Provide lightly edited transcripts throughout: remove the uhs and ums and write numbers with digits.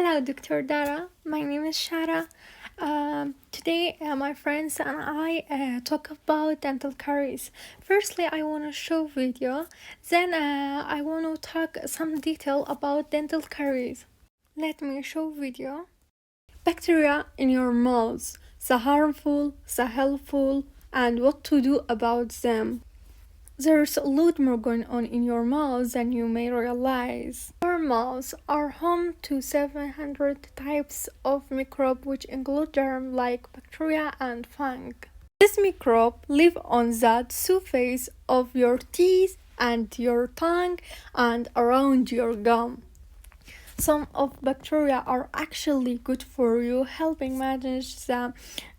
Hello, Dr. Dara. My name is Shara. Today, my friends and I talk about dental caries. Firstly, I want to show video. Then, I want to talk some detail about dental caries. Let me show video. Bacteria in your mouth, the harmful, the helpful, and what to do about them. There's a lot more going on in your mouth than you may realize. Your mouths are home to 700 types of microbes which include germs like bacteria and fungi. These microbes live on the surface of your teeth and your tongue and around your gum. Some of bacteria are actually good for you, helping manage the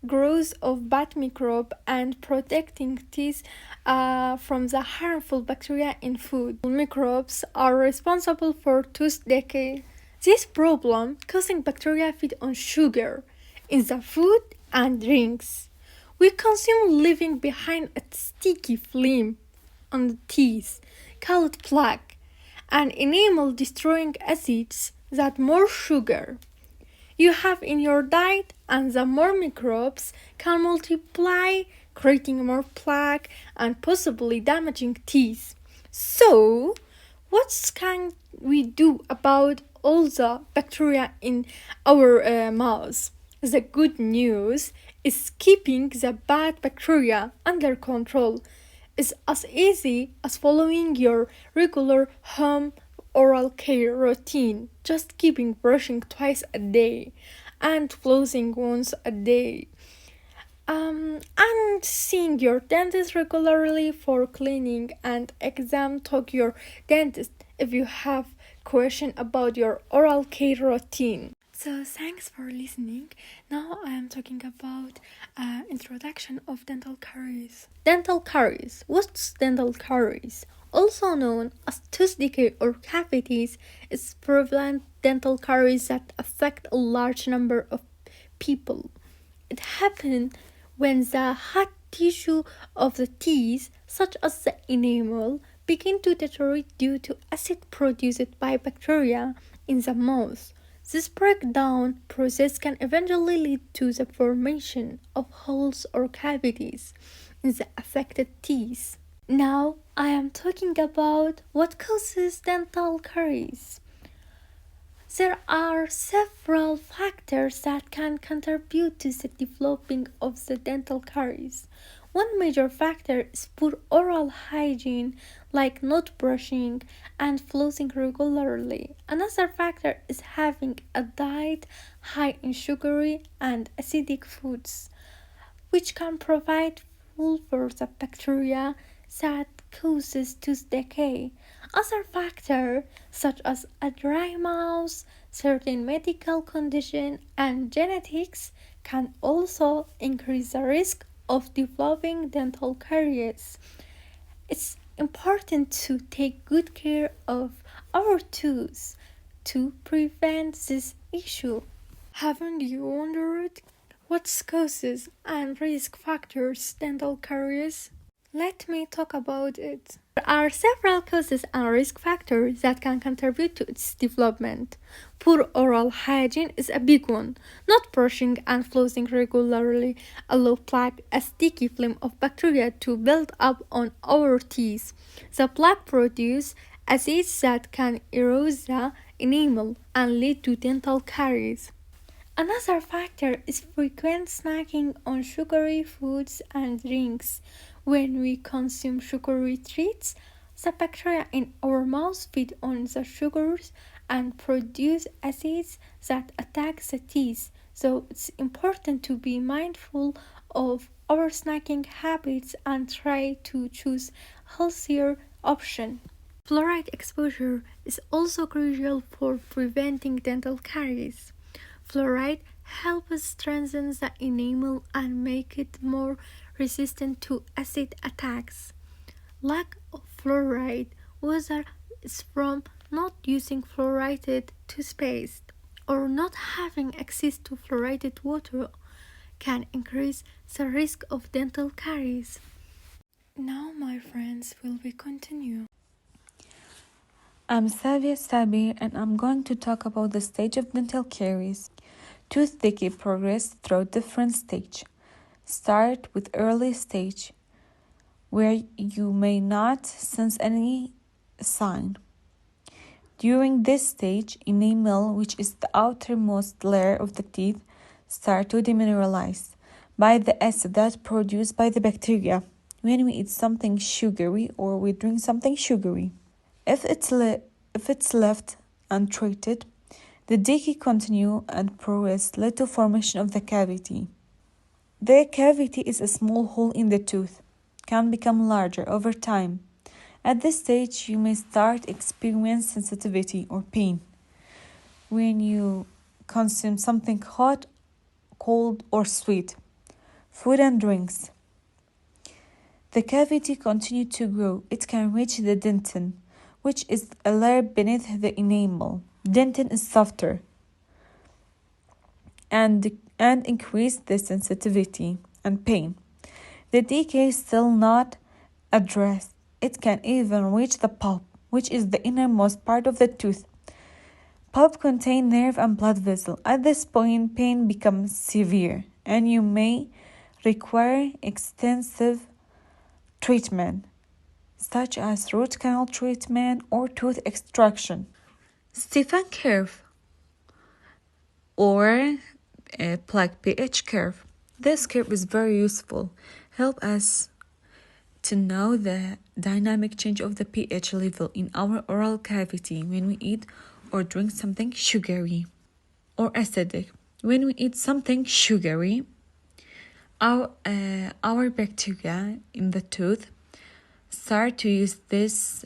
growth of bad microbe and protecting teeth from the harmful bacteria in food. Microbes are responsible for tooth decay. This problem causing bacteria feed on sugar in the food and drinks we consume, leaving behind a sticky film on the teeth called plaque and enamel destroying acids that more sugar you have in your diet and the more microbes can multiply, creating more plaque and possibly damaging teeth. So, what can we do about all the bacteria in our mouths? The good news is keeping the bad bacteria under control is as easy as following your regular home oral care routine, just keeping brushing twice a day and flossing once a day. And seeing your dentist regularly for cleaning and exam. Talk your dentist if you have question about your oral care routine. So thanks for listening. Now I am talking about introduction of dental caries. Dental caries. What's dental caries? Also known as tooth decay or cavities, is prevalent dental caries that affect a large number of people. It happens when the hard tissue of the teeth, such as the enamel, begin to deteriorate due to acid produced by bacteria in the mouth. This breakdown process can eventually lead to the formation of holes or cavities in the affected teeth. Now I am talking about what causes dental caries. There are several factors that can contribute to the developing of the dental caries. One major factor is poor oral hygiene, like not brushing and flossing regularly. Another factor is having a diet high in sugary and acidic foods, which can provide fuel for the bacteria that causes tooth decay. Other factors, such as a dry mouth, certain medical conditions, and genetics, can also increase the risk of developing dental caries. It's important to take good care of our teeth to prevent this issue. Haven't you wondered what causes and risk factors dental caries? Let me talk about it. There are several causes and risk factors that can contribute to its development. Poor oral hygiene is a big one. Not brushing and flossing regularly allow plaque, a sticky film of bacteria, to build up on our teeth. The plaque produces acids that can erode the enamel and lead to dental caries. Another factor is frequent snacking on sugary foods and drinks. When we consume sugary treats, the bacteria in our mouth feed on the sugars and produce acids that attack the teeth. So it's important to be mindful of our snacking habits and try to choose healthier options. Fluoride exposure is also crucial for preventing dental caries. Fluoride helps strengthen the enamel and make it more resistant to acid attacks. Lack of fluoride, whether it's from not using fluoridated toothpaste or not having access to fluoridated water, can increase the risk of dental caries. Now, my friends, will we continue? I'm Savia Sabir and I'm going to talk about the stage of dental caries. Tooth decay progress through different stage. Start with early stage where you may not sense any sign. During this stage, enamel, which is the outermost layer of the teeth, start to demineralize by the acid that produced by the bacteria when we eat something sugary or we drink something sugary. If it's left untreated, the decay continue and progress lead to formation of the cavity. The cavity is a small hole in the tooth, can become larger over time. At this stage, you may start experience sensitivity or pain when you consume something hot, cold, or sweet, food and drinks. The cavity continue to grow. It can reach the dentin, which is a layer beneath the enamel. Dentin is softer and increase the sensitivity and pain. The decay is still not addressed. It can even reach the pulp, which is the innermost part of the tooth. Pulp contain nerve and blood vessel. At this point, pain becomes severe, and you may require extensive treatment, such as root canal treatment or tooth extraction. Stefan curve or plaque pH curve. This curve is very useful. Help us to know the dynamic change of the pH level in our oral cavity when we eat or drink something sugary or acidic. When we eat something sugary, our bacteria in the tooth start to use this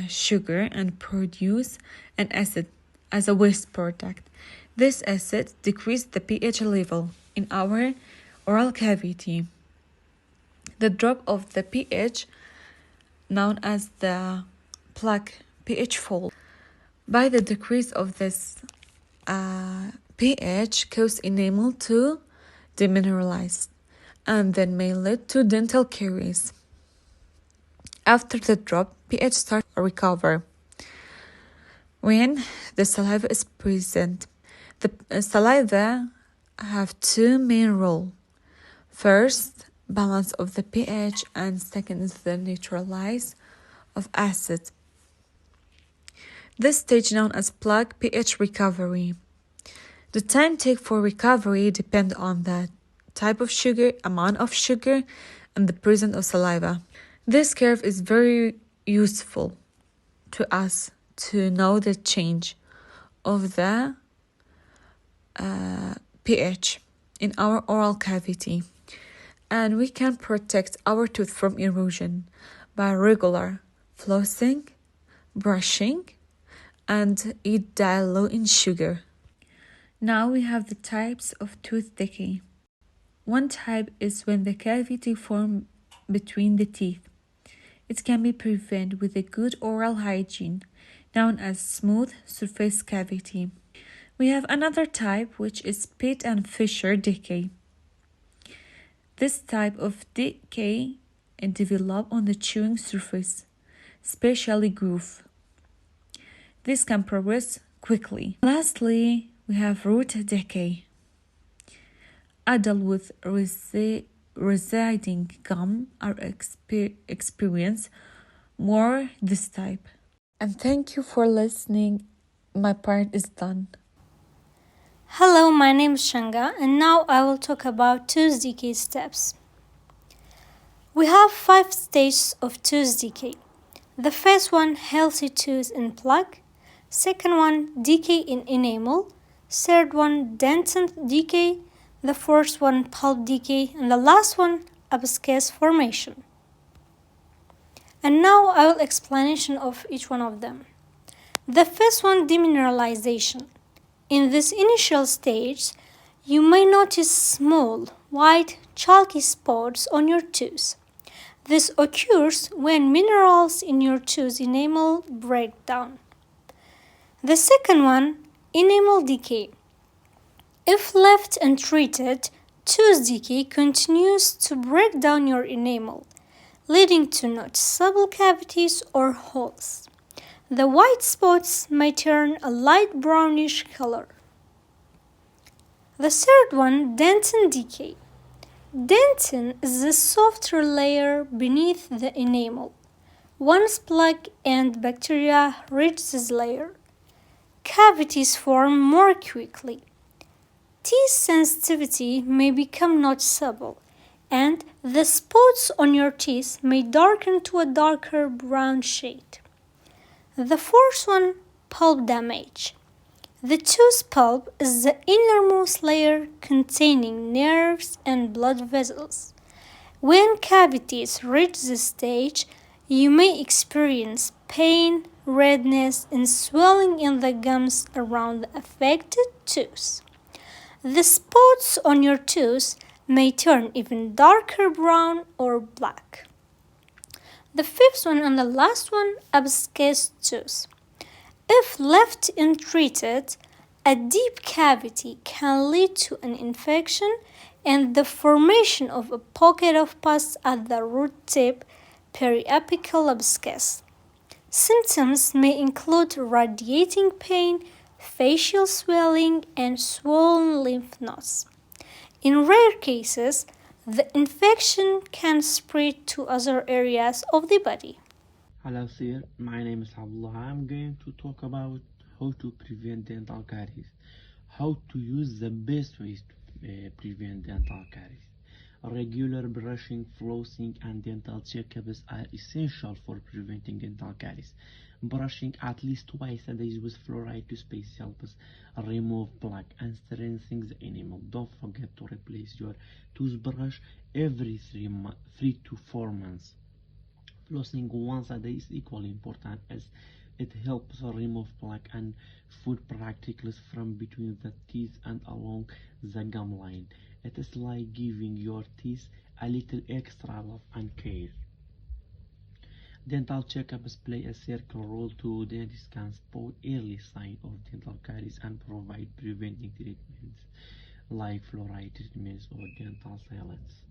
sugar and produce an acid as a waste product. This acid decreases the pH level in our oral cavity. The drop of the pH, known as the plaque pH fall, by the decrease of this pH cause enamel to demineralize and then may lead to dental caries. After the drop, pH starts to recover. When the saliva is present, the saliva have two main roles. First, balance of the pH, and second is the neutralize of acid. This stage known as plaque pH recovery. The time take for recovery depends on the type of sugar, amount of sugar, and the presence of saliva. This curve is very useful to us to know the change of the pH in our oral cavity. And we can protect our tooth from erosion by regular flossing, brushing, and eat diet low in sugar. Now we have the types of tooth decay. One type is when the cavity forms between the teeth. It can be prevented with a good oral hygiene, known as smooth surface cavity. We have another type, which is pit and fissure decay. This type of decay develops on the chewing surface, especially groove. This can progress quickly. Lastly, we have root decay. Adults with residing gum are experience more this type. And thank you for listening. My part is done. Hello, my name is Shanga, and now I will talk about tooth decay steps. We have 5 stages of tooth decay. The first one, healthy tooth in plaque. Second one, decay in enamel. Third one, dentin decay. The fourth one, pulp decay. And the last one, abscess formation. And now I will explanation of each one of them. The first one, demineralization. In this initial stage, you may notice small, white, chalky spots on your tooth. This occurs when minerals in your tooth enamel break down. The second one, enamel decay. If left untreated, tooth decay continues to break down your enamel, leading to noticeable cavities or holes. The white spots may turn a light brownish color. The third one, dentin decay. Dentin is the softer layer beneath the enamel. Once plaque and bacteria reach this layer, cavities form more quickly. Teeth sensitivity may become noticeable, and the spots on your teeth may darken to a darker brown shade. The fourth one, pulp damage. The tooth pulp is the innermost layer containing nerves and blood vessels. When cavities reach this stage, you may experience pain, redness, and swelling in the gums around the affected tooth. The spots on your tooth may turn even darker brown or black. The fifth one and the last one, abscessed tooth. If left untreated, a deep cavity can lead to an infection and the formation of a pocket of pus at the root tip, periapical abscess. Symptoms may include radiating pain, facial swelling, and swollen lymph nodes. In rare cases, the infection can spread to other areas of the body. Hello sir, my name is Abdullah. I'm going to talk about how to prevent dental caries, how to use the best ways to prevent dental caries. Regular brushing, flossing, and dental checkups are essential for preventing dental caries. Brushing at least twice a day with fluoride toothpaste helps remove plaque and strengthen the enamel. Don't forget to replace your toothbrush every 3 to 4 months. Flossing once a day is equally important as it helps remove plaque and food particles from between the teeth and along the gum line. It is like giving your teeth a little extra love and care. Dental checkups play a critical role too. Dentists can spot early signs of dental caries and provide preventing treatments like fluoride treatments or dental sealants.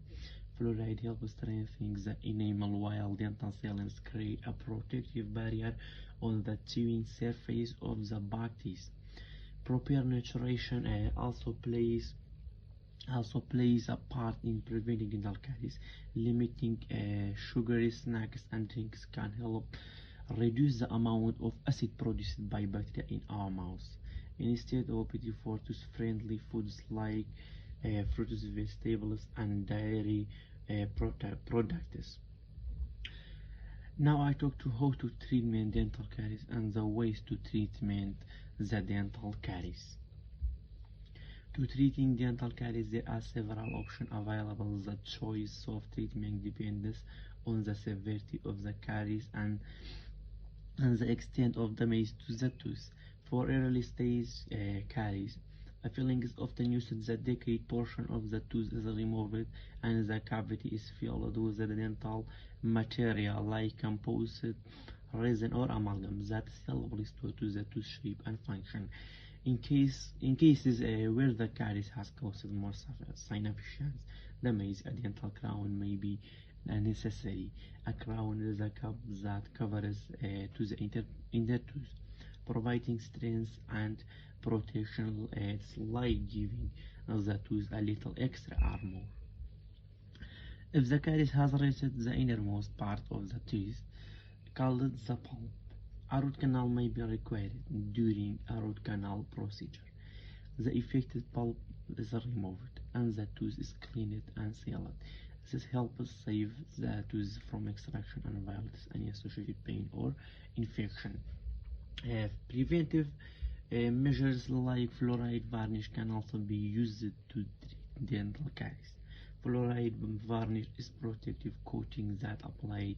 Fluoride helps strengthen the enamel while dental sealants create a protective barrier on the chewing surface of the back teeth. Proper nutrition also plays a part in preventing dental caries. Limiting sugary snacks and drinks can help reduce the amount of acid produced by bacteria in our mouths. Instead, opting for tooth-friendly foods like fruits, vegetables, and dairy products. Now I talk to how to treatment dental caries and the ways to treatment the dental caries. To treating dental caries, there are several options available. The choice of treatment depends on the severity of the caries and the extent of damage to the tooth. For early stage caries, a filling is often used. The decayed portion of the tooth is removed and the cavity is filled with the dental material like composite, resin, or amalgam that help restore to the tooth shape and function. In cases where the caries has caused more significant damage, a dental crown may be necessary. A crown is a cap that covers to the inner tooth, providing strength and protection. It's like giving the tooth a little extra armor. If the caries has reached the innermost part of the tooth, called the pulp, a root canal may be required during a root canal procedure. The affected pulp is removed and the tooth is cleaned and sealed. This helps save the tooth from extraction and avoids any associated pain or infection. Preventive measures like fluoride varnish can also be used to treat dental caries. Fluoride varnish is protective coating that applied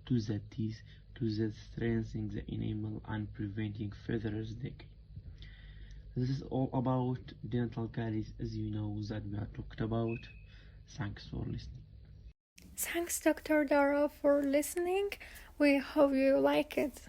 to the teeth to strengthen the enamel and preventing further decay. This is all about dental caries, as you know, that we have talked about. Thanks for listening. Thanks, Dr. Dara, for listening. We hope you like it.